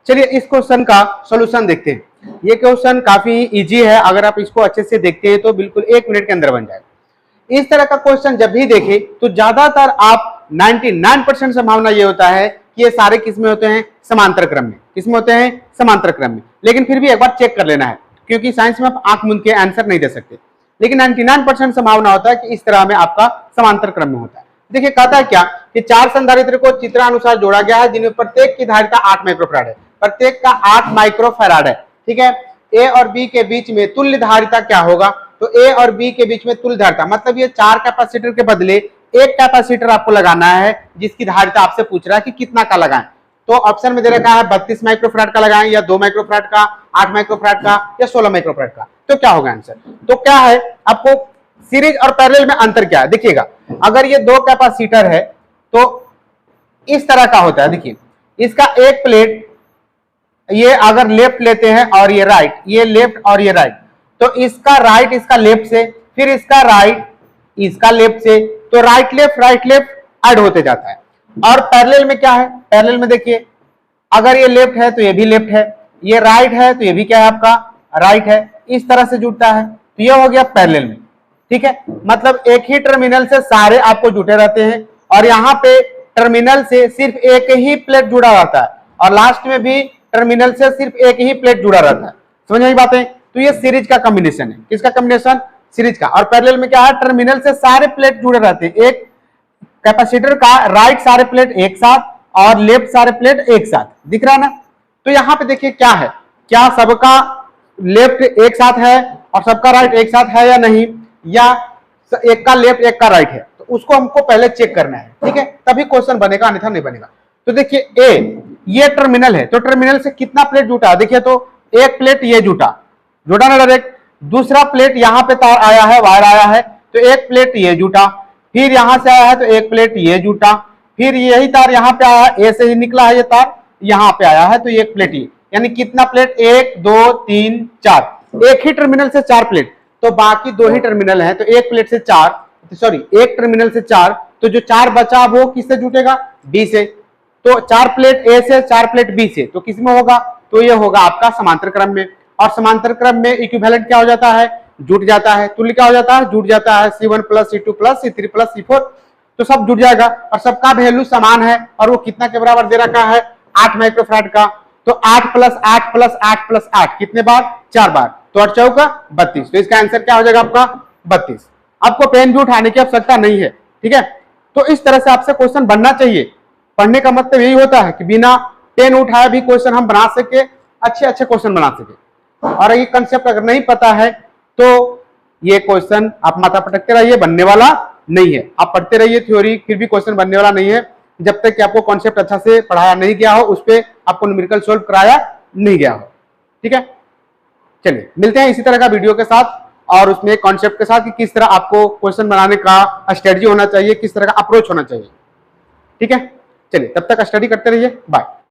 चलिए इस क्वेश्चन का सॉल्यूशन देखते हैं। ये क्वेश्चन काफी इजी है, अगर आप इसको अच्छे से देखते हैं तो बिल्कुल 1 मिनट के अंदर बन जाएगा। इस तरह का क्वेश्चन जब भी देखें तो ज्यादातर आप 99% संभावना ये होता है कि ये सारे किसमें होते हैं, समांतर क्रम में। किसमें होते हैं, समांतर क्रम में। लेकिन फिर भी एक बार चेक कर लेना है, क्योंकि साइंस में आप आंख मूंद के आंसर नहीं दे सकते। लेकिन 99% संभावना होता है कि इस तरह में आपका समांतर क्रम में होता है। देखिए कहता है क्या कि 4 संधारित्र को चित्रानुसार जोड़ा गया है, जिनमें प्रत्येक की धारिता 8 माइक्रोफैराड है। प्रत्येक का 8 माइक्रोफैराड है, ठीक है। ए और बी के बीच में तुल्य धारिता क्या होगा, तो ए और बी के बीच में तुल्य धारिता मतलब ये 4 कैपेसिटर के बदले एक कैपेसिटर आपको लगाना है, जिसकी धारिता आपसे पूछ रहा है कि कितना का लगाएं। तो ऑप्शन में दे रखा है 32 माइक्रोफैराड का लगाएं, या 2 माइक्रोफैराड का, 8 माइक्रोफैराड का, या 16 माइक्रोफैराड का। तो क्या होगा आंसर, तो क्या है आपको सीरीज और पैरेलल में अंतर क्या है देखिएगा। अगर ये 2 कैपेसिटर है तो इस तरह का होता है। देखिए इसका एक प्लेट, ये अगर लेफ्ट लेते हैं और ये राइट, ये लेफ्ट और ये राइट, तो इसका राइट इसका लेफ्ट से, फिर इसका राइट इसका लेफ्ट से, तो राइट लेफ्ट ऐड होते जाता है। और पैरेलल में क्या है, पैरेलल में देखिए अगर ये लेफ्ट है तो ये भी लेफ्ट है, ये राइट है तो ये भी क्या है आपका राइट है, इस तरह से जुड़ता है। तो ये हो गया पैरेलल में, ठीक है। मतलब एक ही टर्मिनल से सारे आपको जुटे रहते हैं, और यहाँ पे टर्मिनल से सिर्फ एक ही प्लेट जुड़ा रहता है, और लास्ट में भी टर्मिनल से सिर्फ एक ही प्लेट जुड़ा रहता है। समझ में बात है। तो ये सीरीज का कॉम्बिनेशन है, किसका कॉम्बिनेशन, सीरीज का। और पैरेलल में क्या है, टर्मिनल से सारे प्लेट जुड़े रहते हैं। एक कैपेसिटर का राइट सारे प्लेट एक साथ और लेफ्ट सारे प्लेट एक साथ, दिख रहा है ना। तो यहाँ पे देखिए क्या है, क्या सबका लेफ्ट एक साथ है और सबका राइट एक साथ है या नहीं, या एक का लेफ्ट एक का राइट है, तो उसको हमको पहले चेक करना है, ठीक है, तभी क्वेश्चन बनेगा, अन्यथा नहीं बनेगा। तो देखिए ए ये टर्मिनल है, तो टर्मिनल से कितना प्लेट जुटा, देखिए तो एक प्लेट ये जुटा ना डायरेक्ट, दूसरा प्लेट यहाँ पे तार आया है, वायर आया है, तो एक प्लेट ये जुटा, फिर यहां से आया है तो एक प्लेट ये जुटा, फिर यही तार यहाँ पे आया है, ए से ही निकला है ये तार, यहाँ पे आया है तो एक प्लेट ये, यानी कितना प्लेट, 1 2 3 4, एक ही टर्मिनल से 4 प्लेट, तो बाकी 2 ही टर्मिनल है, तो एक प्लेट से 4, सॉरी एक टर्मिनल से 4, तो जो 4 बचा वो किससे जुटेगा, बी से। तो 4 प्लेट ए से 4 प्लेट बी से, तो किसमें होगा, तो ये होगा आपका समांतर क्रम में। और समांतर क्रम में इक्विवेलेंट क्या हो जाता है, जुट जाता है। तुल्य क्या हो जाता है, जुट जाता है। C1 + C2 + C3 + C4, तो सब जुट जाएगा, और सबका वैल्यू समान है, और वो कितना के बराबर दे रखा है, 8 माइक्रोफैराड का। तो 8 + 8 + 8 + 8 कितने बार, 4 बार, तो 8 चौका 32। तो इसका आंसर क्या हो जाएगा आपका 32। आपको पेन भी उठाने की आवश्यकता नहीं है, ठीक है। तो इस तरह से आपसे क्वेश्चन बनना चाहिए। पढ़ने का मतलब यही होता है कि बिना पेन उठाए भी क्वेश्चन हम बना सके, अच्छे क्वेश्चन बना सके। और ये कंसेप्ट अगर नहीं पता है तो ये क्वेश्चन आप माथा पटकते रहिए, बनने वाला नहीं है। आप पढ़ते रहिए थ्योरी, फिर भी क्वेश्चन बनने वाला नहीं है, जब तक कि आपको कॉन्सेप्ट अच्छा से पढ़ाया नहीं गया हो, उस पर आपको न्यूमेरिकल सोल्व कराया नहीं गया हो, ठीक है। चलिए मिलते हैं इसी तरह का वीडियो के साथ, और उसमें कॉन्सेप्ट के साथ कि किस तरह आपको क्वेश्चन बनाने का स्ट्रेटजी होना चाहिए, किस तरह का अप्रोच होना चाहिए, ठीक है। चलिए तब तक स्टडी करते रहिए, बाय।